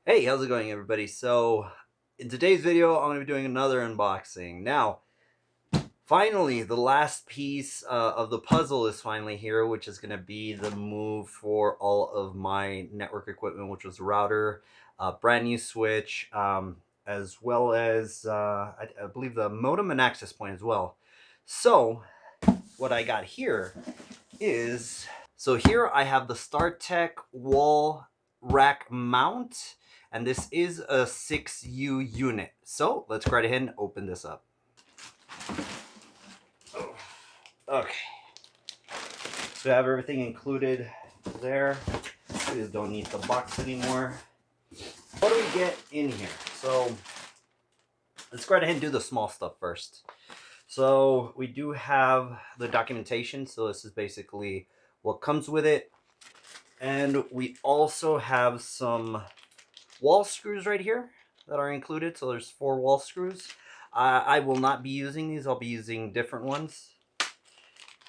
Hey, how's it going, everybody? So, in today's video, I'm going to be doing another unboxing. Now, finally, the last piece of the puzzle is finally here, which is going to be the move for all of my network equipment, which was the router, brand new switch, as well as, I believe, the modem and access point as well. So, what I got here is so here I have the StarTech wall rack mount, and this is a 6U unit. So let's go right ahead and open this up. Okay, so I have everything included there. We just don't need the box anymore. What do we get in here? So let's go right ahead and do the small stuff first. So we do have the documentation. So this is basically what comes with it. And we also have some wall screws right here that are included. So there's 4 wall screws. I will not be using these. I'll be using different ones.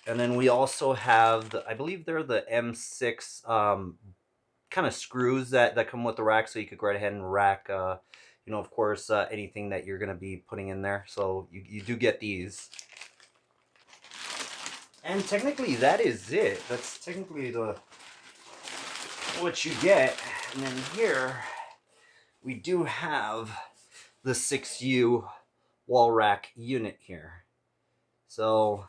And then we also have, I believe they're the M6 kind of screws that come with the rack. So you could go right ahead and rack, of course, anything that you're going to be putting in there. So you do get these. And technically that is it. That's technically what you get. And then here we do have the 6U wall rack unit here. So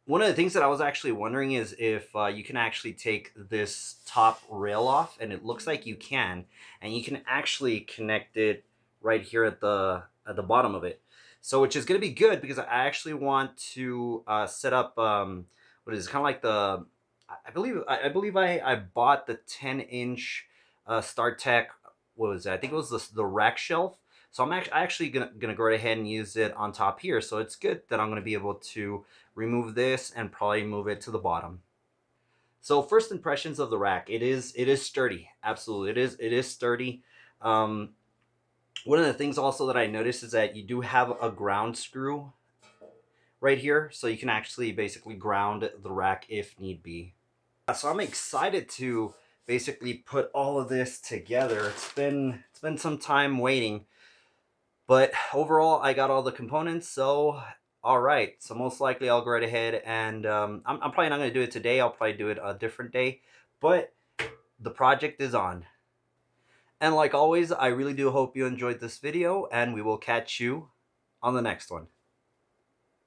one of the things that I was actually wondering is if you can actually take this top rail off, and it looks like you can, and you can actually connect it right here at the bottom of it. So which is going to be good because I actually want to set up what is kind of like the I bought the 10-inch StarTech. What was it? I think it was the rack shelf. So I'm actually gonna go right ahead and use it on top here. So it's good that I'm gonna be able to remove this and probably move it to the bottom. So first impressions of the rack, it is sturdy. Absolutely, it is sturdy. One of the things also that I noticed is that you do have a ground screw right here, so you can actually basically ground the rack if need be. So I'm excited to basically put all of this together. It's been some time waiting, but overall I got all the components. So all right, so most likely I'll go right ahead and I'm probably not going to do it today. I'll probably do it a different day, but the project is on. And like always, I really do hope you enjoyed this video, and we will catch you on the next one.